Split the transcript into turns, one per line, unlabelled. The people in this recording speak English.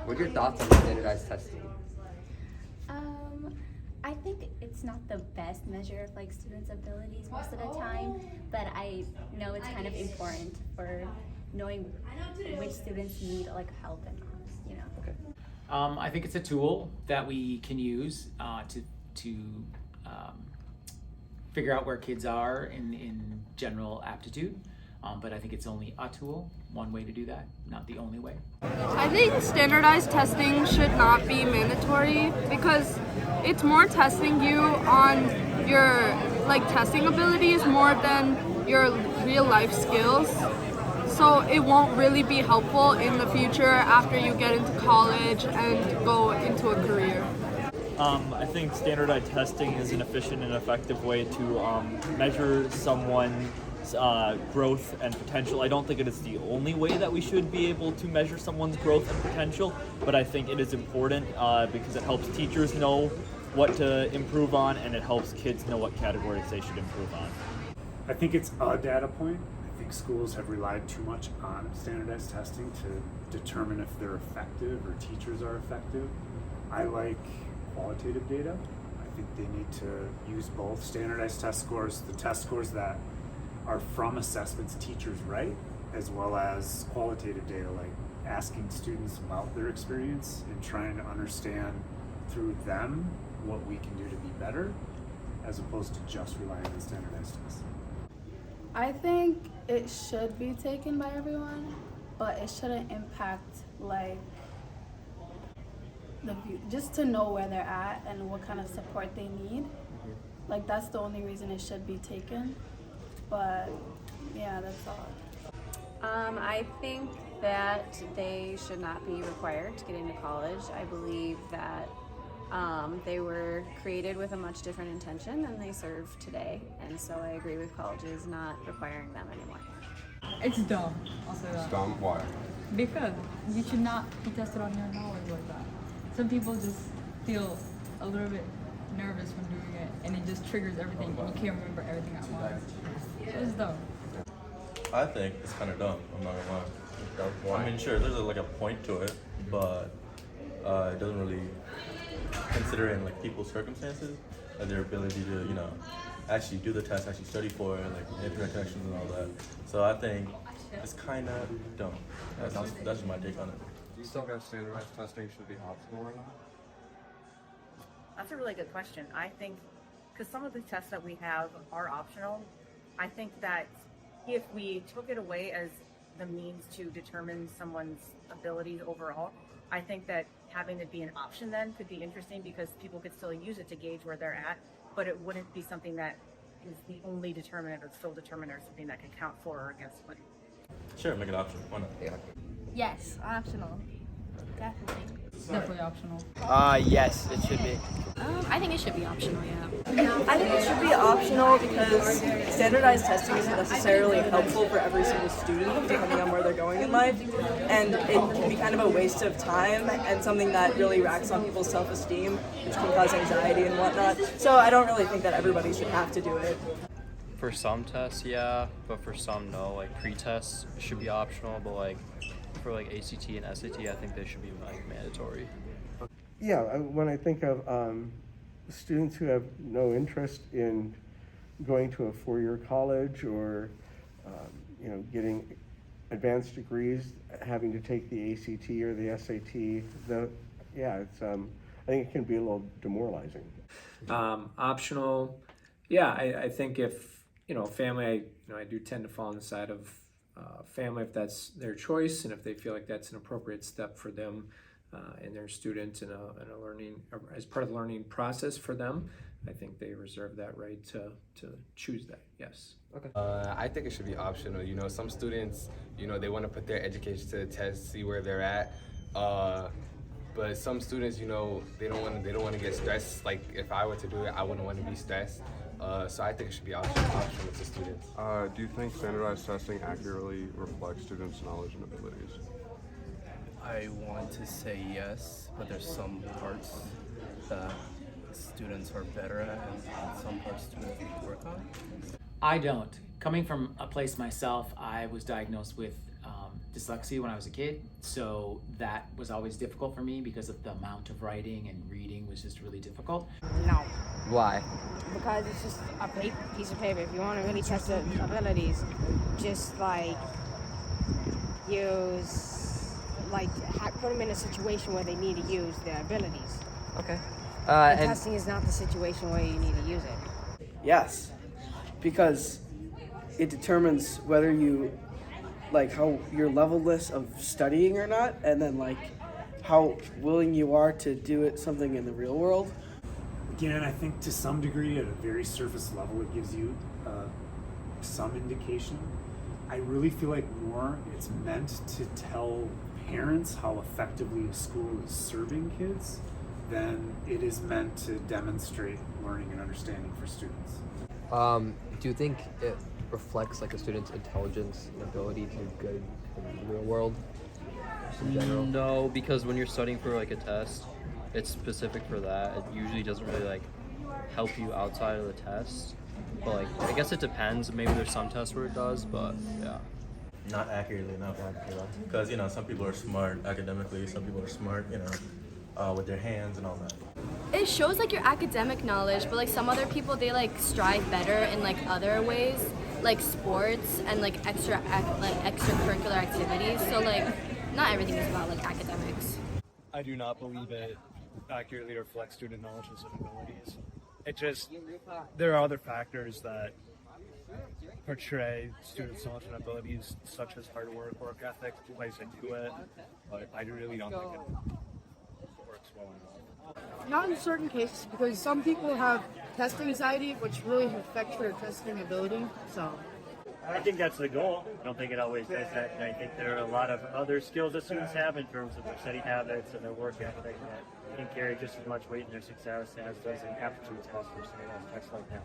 What are your thoughts on standardized testing?
I think it's not the best measure of like students' abilities most of the time, but I know it's kind of important for knowing which students need like help and not, you know.
Okay.
I think it's a tool that we can use to figure out where kids are in general aptitude. But I think it's only a tool, one way to do that, not the only way.
I think standardized testing should not be mandatory because it's more testing you on your like testing abilities more than your real life skills. So it won't really be helpful in the future after you get into college and go into a career.
I think standardized testing is an efficient and effective way to measure someone's growth and potential. I don't think it is the only way that we should be able to measure someone's growth and potential, but I think it is important because it helps teachers know what to improve on, and it helps kids know what categories they should improve on.
I think it's a data point. I think schools have relied too much on standardized testing to determine if they're effective or teachers are effective. I like qualitative data. I think they need to use both standardized test scores, the test scores that are from assessments teachers write, as well as qualitative data, like asking students about their experience and trying to understand through them what we can do to be better, as opposed to just relying on standardized tests.
I think it should be taken by everyone, but it shouldn't impact like just to know where they're at and what kind of support they need. Like that's the only reason it should be taken. But yeah, that's all.
I think that they should not be required to get into college. I believe that they were created with a much different intention than they serve today, and so I agree with colleges not requiring them anymore.
It's dumb. I'll say that.
It's dumb? Why?
Because you should not be tested on your knowledge like that. Some people just feel a little bit nervous from doing it, and it just triggers everything, and you can't remember everything at once. So it's dumb.
I think it's kind of dumb. I'm not gonna lie. I mean, sure, there's like a point to it, but it doesn't really consider in like people's circumstances and their ability to, you know, actually do the test, actually study for it, like internet connections and all that. So I think it's kind of dumb. That's just my take on it.
Do you still think standardized testing should be optional or not?
That's a really good question. I think, because some of the tests that we have are optional, I think that if we took it away as the means to determine someone's abilities overall, I think that having it be an option then could be interesting because people could still use it to gauge where they're at, but it wouldn't be something that is the only determinant or sole determinant or something that can count for or against somebody.
Sure, make it optional. Why not?
Yeah.
Yes, optional. Definitely.
Definitely optional.
Yes, it should be.
I think it should be optional, yeah.
I think it should be optional because standardized testing isn't necessarily helpful for every single student depending on where they're going in life, and it can be kind of a waste of time and something that really racks on people's self-esteem, which can cause anxiety and whatnot. So I don't really think that everybody should have to do it.
For some tests, yeah, but for some, no. Like pre-tests should be optional, but like for like ACT and SAT, I think they should be like mandatory.
Yeah, when I think of students who have no interest in going to a four-year college or getting advanced degrees, having to take the ACT or the SAT, I think it can be a little demoralizing.
Optional, yeah. I think if family, I do tend to fall on the side of family if that's their choice and if they feel like that's an appropriate step for them and their student in a learning, as part of the learning process for them. I think they reserve that right to choose that. Yes.
Okay.
I think it should be optional. Some students, they want to put their education to the test, see where they're at. But some students, they don't want to get stressed. Like if I were to do it, I wouldn't want to be stressed. So I think it should be optional to students.
Do you think standardized testing accurately reflects students' knowledge and abilities?
I want to say yes, but there's some parts that students are better at and some parts students need to work on.
I don't. Coming from a place myself, I was diagnosed with
dyslexia when I was a kid, so that was always difficult for me because of the amount of writing and reading was just really difficult.
No,
Why?
because it's just a piece of paper. If you want to really test the abilities, just like put them in a situation where they need to use their abilities.
Okay.
And testing is not the situation where you need to use it.
Yes, because it determines whether you how your levelness of studying or not, and then how willing you are to do something in the real world.
Again, I think to some degree, at a very surface level, it gives you some indication. I really feel like more it's meant to tell parents how effectively a school is serving kids than it is meant to demonstrate learning and understanding for students.
Do you think it reflects a student's intelligence and ability to do good in the real world in general?
No, because when you're studying for a test, it's specific for that. It usually doesn't really help you outside of the test. But I guess it depends. Maybe there's some tests where it does, but yeah.
Not accurately enough, because some people are smart academically, some people are smart, with their hands and all that.
It shows your academic knowledge, but some other people, they strive better in other ways, like sports and extracurricular activities. So not everything is about academics.
I do not believe it accurately reflects student knowledge and abilities. It just, there are other factors that portray students' knowledge and abilities, such as hard work ethic, plays into it, but I really don't think it works well enough.
Not in certain cases, because some people have testing anxiety, which really affects their testing ability, so.
I think that's the goal. I don't think it always does that, and I think there are a lot of other skills that students have in terms of their study habits and their work ethic that can carry just as much weight in their success as does an aptitude test or something else like that.